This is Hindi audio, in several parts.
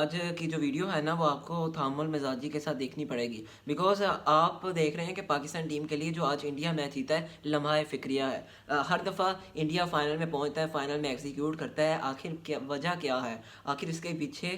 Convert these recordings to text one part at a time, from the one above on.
आज की जो वीडियो है ना वो आपको थामुल मिजाजी के साथ देखनी पड़ेगी बिकॉज आप देख रहे हैं कि पाकिस्तान टीम के लिए जो आज इंडिया मैच जीता है लम्हा फिक्रिया है। हर दफ़ा इंडिया फाइनल में पहुंचता है, फाइनल में एग्जीक्यूट करता है। आखिर क्या वजह क्या है, आखिर इसके पीछे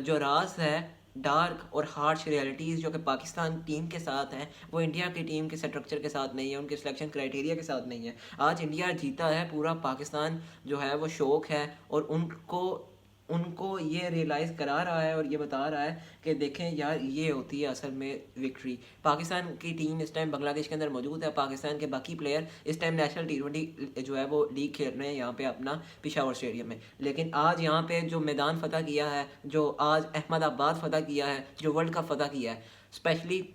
जो राज है, डार्क और हार्श रियलिटीज़ जो कि पाकिस्तान टीम के साथ हैं वो इंडिया की टीम के स्ट्रक्चर के साथ नहीं है, उनके सिलेक्शन क्राइटेरिया के साथ नहीं है। आज इंडिया जीता है, पूरा पाकिस्तान जो है वो शौक है और उनको उनको ये रियलाइज़ करा रहा है और ये बता रहा है कि देखें यार ये होती है असल में विक्ट्री। पाकिस्तान की टीम इस टाइम बांग्लादेश के अंदर मौजूद है। पाकिस्तान के बाकी प्लेयर इस टाइम नेशनल T20 जो है वो लीग खेल रहे हैं यहाँ पे अपना पिशावर स्टेडियम में। लेकिन आज यहाँ पे जो मैदान फतह किया है, जो आज अहमदाबाद फतह किया है, जो वर्ल्ड कप फतह किया है, specially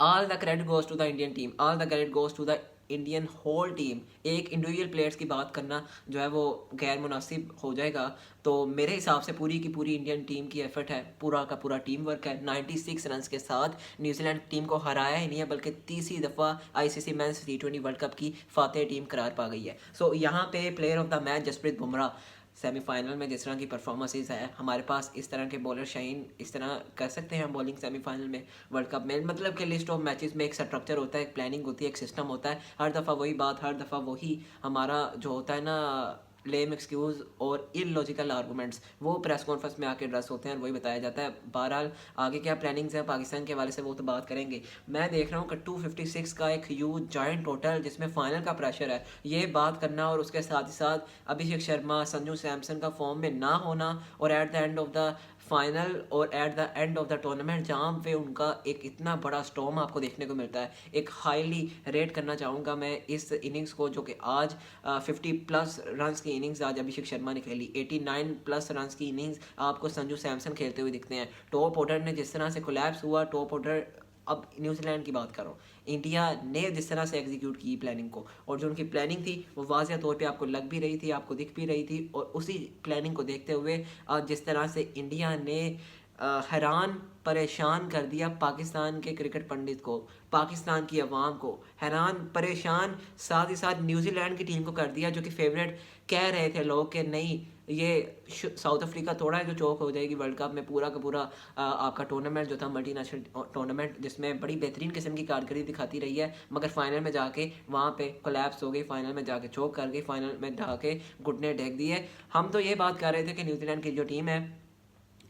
all the credit goes to the Indian team, all the credit goes to the Indian whole team. एक इंडिविजुअल प्लेयर्स की बात करना जो है वो गैर मुनासिब हो जाएगा। तो मेरे हिसाब से पूरी की पूरी इंडियन टीम की एफर्ट है, पूरा का पूरा टीम वर्क है। 96 रन के साथ न्यूजीलैंड टीम को हराया ही नहीं है, बल्कि तीसरी दफ़ा ICC mains T20 world cup की फातेह टीम करार पा गई है। सो यहाँ पे player of the match Jasprit Bumrah. Semifinal में जिस तरह की परफॉर्मेंसेज है, हमारे पास इस तरह के बॉलर शाइन इस तरह कर सकते हैं बॉलिंग सेमीफाइनल में वर्ल्ड कप में। मतलब कि लिस्ट ऑफ मैचेस में एक स्ट्रक्चर होता है, एक प्लानिंग होती है, एक सिस्टम होता है। हर दफ़ा वही बात, हर दफ़ा वही हमारा जो होता है ना लेम एक्सक्यूज़ और इलॉजिकल आर्गूमेंट्स, वो प्रेस कॉन्फ्रेंस में आके ड्रेस होते हैं और वही बताया जाता है। बहरहाल आगे क्या प्लानिंग्स है पाकिस्तान के हवाले से वो तो बात करेंगे। मैं देख रहा हूँ कि 256 का एक ह्यूज जॉइंट टोटल जिसमें फाइनल का प्रेशर है, ये बात करना और उसके साथ ही साथ अभिषेक शर्मा, संजू सैमसन का फॉर्म में ना होना और at the end of the final और at the end of the tournament जहाँ पे उनका एक इतना बड़ा स्टॉर्म आपको देखने को मिलता है। एक हाईली रेट करना चाहूँगा मैं इस इनिंग्स को, जो कि आज 50+ रन की इनिंग्स आज अभिषेक शर्मा ने खेली। 89+ रन की इनिंग्स आपको संजू सैमसन खेलते हुए दिखते हैं। टॉप ऑर्डर ने जिस तरह से कोलैप्स हुआ, टॉप ऑर्डर, अब न्यूजीलैंड की बात कर रहा हूँ, इंडिया ने जिस तरह से एग्जीक्यूट की प्लानिंग को, और जो उनकी प्लानिंग थी वो वाज़ह तौर पे आपको लग भी रही थी, आपको दिख भी रही थी। और उसी प्लानिंग को देखते हुए आज जिस तरह से इंडिया ने हैरान परेशान कर दिया पाकिस्तान के क्रिकेट पंडित को, पाकिस्तान की आवाम को हैरान परेशान, साथ ही साथ न्यूजीलैंड की टीम को कर दिया, जो कि फेवरेट कह रहे थे लोग कि नहीं ये साउथ अफ्रीका थोड़ा है जो चौक हो जाएगी वर्ल्ड कप में। पूरा का पूरा आपका टूर्नामेंट जो था मल्टीनेशनल टूर्नामेंट, जिसमें बड़ी बेहतरीन किस्म की कारकर्दगी दिखाती रही है, मगर फाइनल में जाके वहाँ पे कोलैप्स हो गई, फाइनल में जाके चौक कर गई, फाइनल में जाके घुटने ढेक दिए। हम तो ये बात कर रहे थे कि न्यूजीलैंड की जो टीम है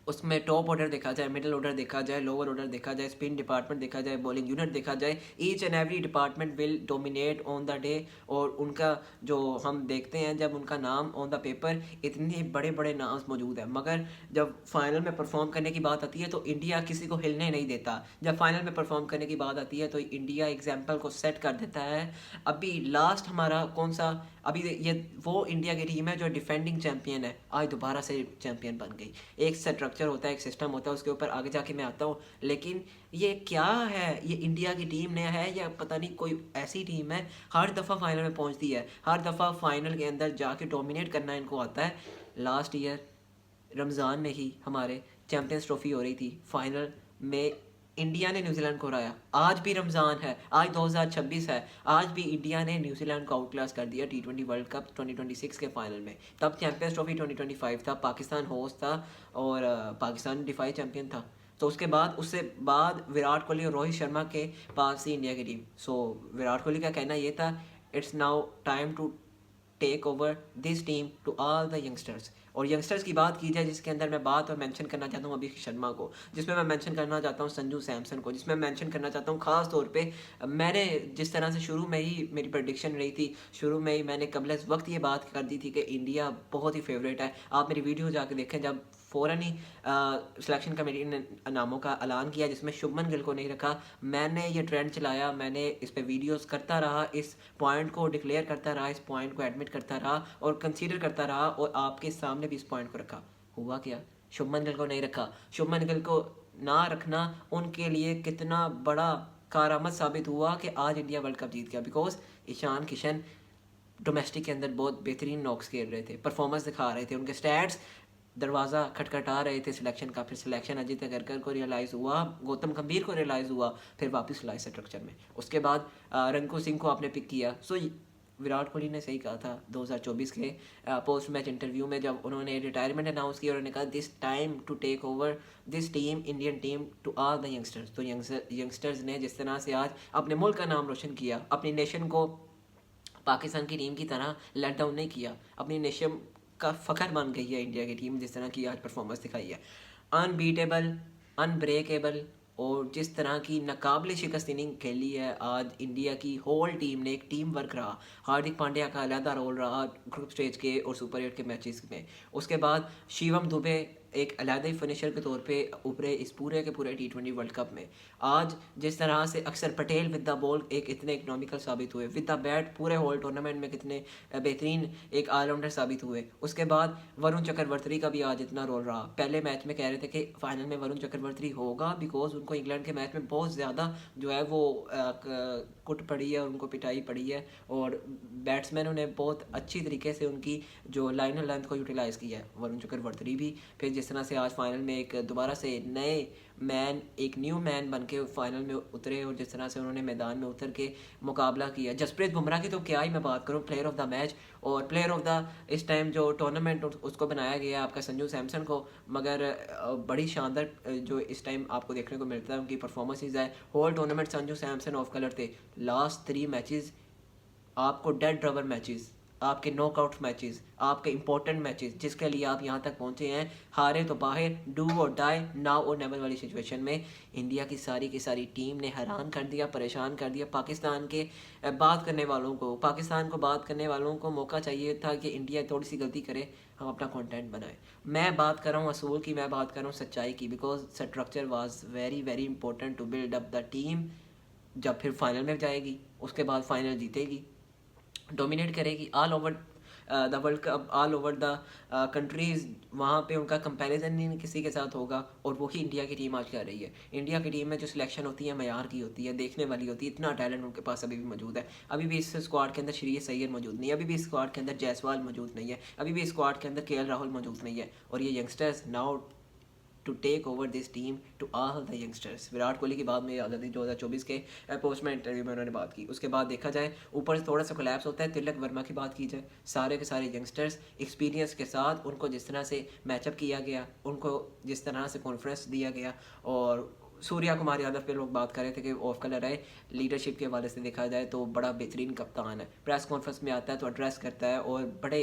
उसमें टॉप ऑर्डर देखा जाए, मिडिल ऑर्डर देखा जाए, लोअर ऑर्डर देखा जाए, स्पिन डिपार्टमेंट देखा जाए, बॉलिंग यूनिट देखा जाए, each and every department will dominate on the day. और उनका जो हम देखते हैं जब उनका नाम ऑन द पेपर इतने बड़े बड़े नाम मौजूद है, मगर जब फाइनल में परफॉर्म करने की बात आती है तो इंडिया किसी को हिलने नहीं देता। जब फाइनल में परफॉर्म करने की बात आती है तो इंडिया एग्जाम्पल को सेट कर देता है। अभी लास्ट हमारा कौन सा, अभी ये वो इंडिया की टीम है जो डिफेंडिंग चैंपियन है, आज दोबारा से चैंपियन बन गई। एक स्ट्रक्चर होता है, एक सिस्टम होता है, उसके ऊपर आगे जाके मैं आता हूँ। लेकिन ये क्या है, ये इंडिया की टीम ने है या पता नहीं कोई ऐसी टीम है हर दफ़ा फाइनल में पहुँचती है, हर दफ़ा फाइनल के अंदर जाके डोमिनेट करना इनको आता है। लास्ट ईयर रमज़ान में ही हमारे चैंपियंस ट्रॉफी हो रही थी, फाइनल में इंडिया ने न्यूजीलैंड को हराया। आज भी रमज़ान है, आज 2026 है, आज भी इंडिया ने न्यूजीलैंड को आउट क्लास कर दिया T20 वर्ल्ड कप 2026 के फाइनल में। तब चैंपियंस ट्रॉफी 2025 था, पाकिस्तान होस्ट था और पाकिस्तान डिफाई चैंपियन था। तो उससे बाद विराट कोहली और रोहित शर्मा के पास थी इंडिया की टीम। सो विराट कोहली का कहना ये था, it's now time to take over this team to all the youngsters. और यंगस्टर्स की बात की जाए जिसके अंदर मैं बात और मेंशन करना चाहता हूँ अभिषेक शर्मा को, जिसमें मैं मेंशन करना चाहता हूँ संजू सैमसन को, जिसमें मेंशन करना चाहता हूँ खास तौर पे मैंने जिस तरह से शुरू में ही मेरी प्रेडिक्शन रही थी, शुरू में ही मैंने कबल इस वक्त ये बात कर दी थी कि इंडिया बहुत ही फेवरेट है। आप मेरी वीडियो जाके देखें, जब फ़ौरन ही सिलेक्शन कमेटी ने नामों का ऐलान किया जिसमें शुभमन गिल को नहीं रखा, मैंने ये ट्रेंड चलाया, मैंने इस पर वीडियोस करता रहा, इस पॉइंट को डिक्लेयर करता रहा, इस पॉइंट को एडमिट करता रहा और कंसीडर करता रहा, और आपके सामने भी इस पॉइंट को रखा। हुआ क्या, शुभमन गिल को नहीं रखा। शुभमन गिल को ना रखना उनके लिए कितना बड़ा कारामद साबित हुआ कि आज इंडिया वर्ल्ड कप जीत गया, बिकॉज ईशान किशन डोमेस्टिक के अंदर बहुत बेहतरीन नॉक्स खेल रहे थे, परफॉर्मेंस दिखा रहे थे, उनके स्टैट्स दरवाज़ा खटखटा रहे थे सिलेक्शन का। फिर सिलेक्शन अजीत अगरकर को रियलाइज़ हुआ, गौतम गंभीर को रियलाइज़ हुआ, फिर वापस लाए स्ट्रक्चर में। उसके बाद रंकू सिंह को आपने पिक किया। सो विराट कोहली ने सही कहा था 2024 के पोस्ट मैच इंटरव्यू में, जब उन्होंने रिटायरमेंट अनाउंस किया, उन्होंने कहा this time to take over this team, Indian team, to all the youngsters. तो यंगस्टर्स ने जिस तरह से आज अपने मुल्क का नाम रोशन किया, अपनी नेशन को पाकिस्तान की टीम की तरह लेट डाउन नहीं किया, अपनी नेशन का फ़ख्र बन गई है इंडिया की टीम, जिस तरह की आज परफॉर्मेंस दिखाई है, अनबीटेबल, अनब्रेकेबल, और जिस तरह की नाकाबिल शिकस्त इनिंग खेली है आज इंडिया की होल टीम ने, एक टीम वर्क रहा, हार्दिक पांड्या का अलहदा रोल रहा ग्रुप स्टेज के और सुपर 8 के मैचेस में, उसके बाद शिवम दुबे एक अलहदा फिनिशर के तौर पे उभरे इस पूरे के पूरे T20 वर्ल्ड कप में। आज जिस तरह से अक्षर पटेल विद द बॉल एक इतने इकोनॉमिकल साबित हुए, विद द बैट पूरे होल टूर्नामेंट में कितने बेहतरीन एक ऑलराउंडर साबित हुए। उसके बाद वरुण चक्रवर्ती का भी आज इतना रोल रहा। पहले मैच में कह रहे थे कि फाइनल में वरुण चक्रवर्ती होगा, बिकॉज उनको इंग्लैंड के मैच में बहुत ज़्यादा जो है वो कुट पड़ी है और उनको पिटाई पड़ी है, और बैट्समैनों ने बहुत अच्छी तरीके से उनकी जो लाइन लेंथ को यूटिलाइज़ किया है, वरुण चक्रवर्ती भी। फिर जिस तरह से आज फाइनल में एक दोबारा से नए मैन, एक न्यू मैन बन के फाइनल में उतरे, और जिस तरह से उन्होंने मैदान में उतर के मुकाबला किया। जसप्रीत बुमराह की तो क्या ही मैं बात करूं, प्लेयर ऑफ द मैच, और प्लेयर ऑफ द इस टाइम जो टूर्नामेंट उसको बनाया गया आपका संजू सैमसन को, मगर बड़ी शानदार जो इस टाइम आपको देखने को मिलता है उनकी परफॉर्मेंसेज है। Whole tournament Sanju Samson off colour थे। लास्ट 3 मैचेस आपको डेड रबर मैचेस, आपके नॉकआउट मैचेस, आपके इंपॉर्टेंट मैचेस, जिसके लिए आप यहाँ तक पहुँचे हैं, हारे तो बाहर, डू और डाई, नाउ और नेवर वाली सिचुएशन में इंडिया की सारी टीम ने हैरान कर दिया, परेशान कर दिया पाकिस्तान के बात करने वालों को। पाकिस्तान को बात करने वालों को मौका चाहिए था कि इंडिया थोड़ी सी गलती करे, हम अपना कंटेंट बनाएं। मैं बात कर रहा हूँ असूल की, मैं बात कर रहा हूँ सच्चाई की, because structure was very very important to build up the team. जब फिर फाइनल में जाएगी, उसके बाद फाइनल जीतेगी, डोमिनेट करेगी all over the world cup, all over the countries, वहाँ पे उनका कंपैरिजन नहीं किसी के साथ होगा। और वही इंडिया की टीम आज कर रही है। इंडिया की टीम में जो सिलेक्शन होती है मयार की होती है, देखने वाली होती है, इतना टैलेंट उनके पास अभी भी मौजूद है। अभी भी इस स्क्वाड के अंदर श्रेयस सैयद मौजूद नहीं है, अभी भी इस स्क्वाड के अंदर जायसवाल मौजूद नहीं है, अभी भी इस स्क्वाड के अंदर KL राहुल मौजूद नहीं है। और ये youngsters now to take over this team to all the youngsters. Virat Kohli की बात में याद आती 2024 के पोस्ट में इंटरव्यू में उन्होंने बात की। उसके बाद देखा जाए ऊपर से थोड़ा सा कोलैप्स होता है, तिलक वर्मा की बात की जाए, सारे के सारे यंगस्टर्स एक्सपीरियंस के साथ उनको जिस तरह से मैचअप किया गया, उनको जिस तरह से कॉन्फ्रेंस दिया गया, और सूर्या कुमार यादव पे लोग बात कर रहे थे कि ऑफ कलर है, लीडरशिप के हवाले से देखा जाए तो बड़ा बेहतरीन कप्तान है। प्रेस कॉन्फ्रेंस में आता है तो एड्रेस करता है, और बड़े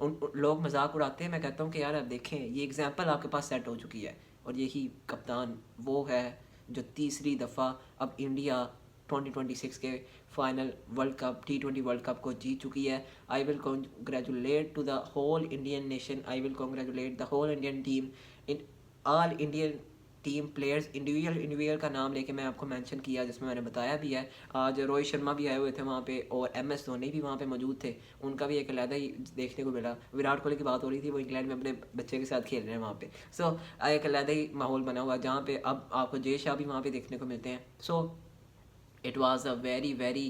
लोग मजाक उड़ाते हैं। मैं कहता हूँ कि यार अब देखें, ये एग्जाम्पल आपके पास सेट हो चुकी है, और यही कप्तान वो है जो तीसरी दफ़ा अब इंडिया 2026 के final world cup T20 world cup को जीत चुकी है। I will congratulate to the whole Indian nation, I will congratulate the whole Indian team, in all Indian team players. Individual का नाम लेके मैं आपको मेंशन किया, जिसमें मैंने बताया भी है। आज रोहित शर्मा भी आए हुए थे वहाँ पे, और MS धोनी भी वहाँ पे मौजूद थे, उनका भी एक अलग ही देखने को मिला। विराट कोहली की बात हो रही थी, वो इंग्लैंड में अपने बच्चे के साथ खेल रहे हैं वहाँ पे। सो एक अलग ही माहौल बना हुआ, जहाँ पे अब आपको जय शाह भी वहाँ पे देखने को मिलते हैं। So it was a very very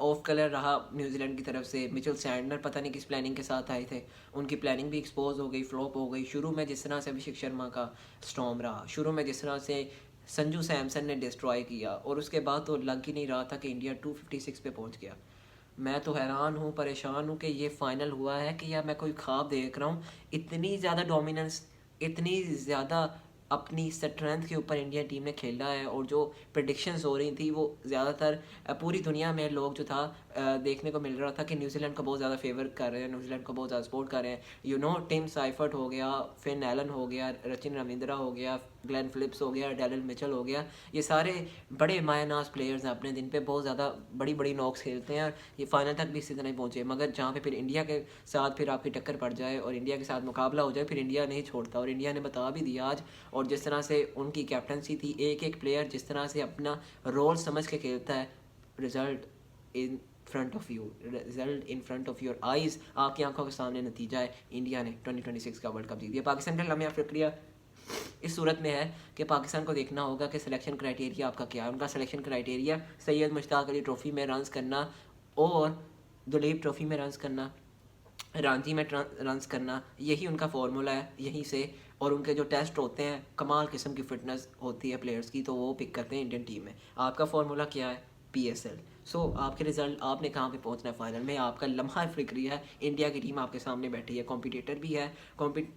of colour रहा न्यूजीलैंड की तरफ से। मिचेल सैंडनर पता नहीं किस प्लानिंग के साथ आए थे, उनकी प्लानिंग भी एक्सपोज हो गई, फ्लॉप हो गई। शुरू में जिस तरह से अभिषेक शर्मा का स्टॉर्म रहा, शुरू में जिस तरह से संजू सैमसन ने डिस्ट्रॉय किया, और उसके बाद तो लग ही नहीं रहा था कि इंडिया 256 पे पहुंच गया। मैं तो हैरान हूँ, परेशान हूँ कि ये फाइनल हुआ है कि या मैं कोई ख्वाब देख रहा हूँ। इतनी ज़्यादा डोमिनेंस, इतनी ज़्यादा अपनी स्ट्रेंथ के ऊपर इंडियन टीम ने खेला है, और जो प्रेडिक्शंस हो रही थी वो ज़्यादातर पूरी दुनिया में लोग जो था देखने को मिल रहा था कि न्यूजीलैंड को बहुत ज़्यादा फेवर कर रहे हैं, न्यूजीलैंड को बहुत ज़्यादा सपोर्ट कर रहे हैं। टिम साइफर्ट हो गया, फिन एलन हो गया, सचिन रविंद्रा हो गया, ग्लेन फिलिप्स हो गया, डेरिल मिचेल हो गया, ये सारे बड़े मायनाज प्लेयर्स हैं, अपने दिन पे बहुत ज़्यादा बड़ी बड़ी नॉक्स खेलते हैं, और ये फाइनल तक भी इसी तरह पहुँचे। मगर जहाँ पे फिर इंडिया के साथ फिर आपकी टक्कर पड़ जाए और इंडिया के साथ मुकाबला हो जाए, फिर इंडिया नहीं छोड़ता, और इंडिया ने बता भी दिया आज। और जिस तरह से उनकी कैप्टनसी थी, एक एक प्लेयर जिस तरह से अपना रोल समझ के खेलता है, result in front of you, result in front of your eyes, आपकी आंखों के सामने नतीजा है। इंडिया ने 2026 का वर्ल्ड कप जीत दिया। पाकिस्तान का लम्हा प्रक्रिया इस सूरत में है कि पाकिस्तान को देखना होगा कि सिलेक्शन क्राइटेरिया आपका क्या है। उनका selection criteria Syed Mushtaq Ali trophy में रन्स करना, और दुलीप ट्रॉफ़ी में रन्स करना, रांची में रन्स करना, यही उनका फार्मूला है, यहीं से। और उनके जो टेस्ट होते हैं, कमाल किस्म की फिटनेस होती है प्लेयर्स की, तो वो पिक करते हैं इंडियन टीम में। आपका फार्मूला क्या है? PSL। सो आपके रिजल्ट, आपने कहाँ पे पहुंचना है फाइनल में, आपका लम्हा फिक्री है। इंडिया की टीम आपके सामने बैठी है, कॉम्पिटिटर भी है।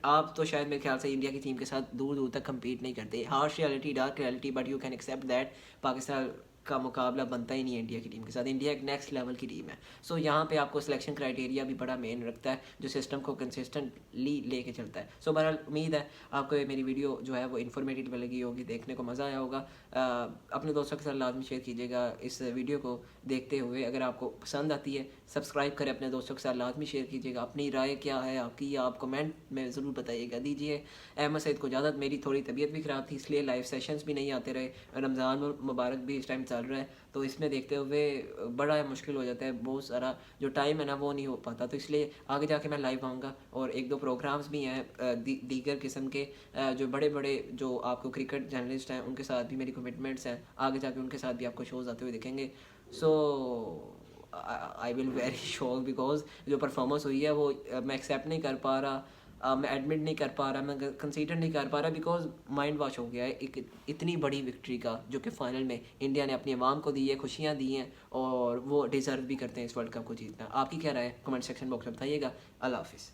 आप तो शायद मेरे ख्याल से इंडिया की टीम के साथ दूर दूर तक कम्पीट नहीं करते। Harsh reality, dark reality, but you can accept that Pakistan का मुकाबला बनता ही नहीं है इंडिया की टीम के साथ। इंडिया एक नेक्स्ट लेवल की टीम है। सो यहाँ पे आपको सिलेक्शन क्राइटेरिया भी बड़ा मेन रखता है, जो सिस्टम को कंसिस्टेंटली लेके चलता है। सो बहरहाल उम्मीद है आपको ये मेरी वीडियो जो है वो इन्फॉर्मेटिव लगी होगी, देखने को मज़ा आया होगा। अपने दोस्तों के साथ लाजमी शेयर कीजिएगा इस वीडियो को देखते हुए। अगर आपको पसंद आती है सब्सक्राइब करें, अपने दोस्तों के साथ लाजमी शेयर कीजिएगा। अपनी राय क्या है आपकी, आप कमेंट में ज़रूर बताइएगा, दीजिए। अहमद सईद को इजाज़त। मेरी थोड़ी तबीयत भी ख़राब थी, इसलिए लाइव सेशंस भी नहीं आते रहे। रमज़ान मुबारक भी इस टाइम चल रहा है, तो इसमें देखते हुए बड़ा मुश्किल हो जाता है, बहुत सारा जो टाइम है ना वो नहीं हो पाता। तो इसलिए आगे जाके मैं लाइव आऊँगा। और एक दो प्रोग्राम्स भी हैं दीगर किस्म के, जो बड़े बड़े जो आपको क्रिकेट जर्नलिस्ट हैं उनके साथ भी मेरी कमिटमेंट्स हैं। आगे जाके उनके साथ भी आपको शोज़ आते हुए दिखेंगे। So I will very sure, because जो परफॉर्मेंस हुई है वो मैं एक्सेप्ट नहीं कर पा रहा, मैं एडमिट नहीं कर पा रहा, मैं कंसीडर नहीं कर पा रहा, बिकॉज माइंड वॉश हो गया है एक इतनी बड़ी विक्ट्री का, जो कि फाइनल में इंडिया ने अपनी आवाम को दी है, खुशियाँ दी हैं, और वो डिज़र्व भी करते हैं इस वर्ल्ड कप को जीतना। आपकी क्या राय है कमेंट सेक्शन बॉक्स में बताइएगा। अल्लाह हाफिज़।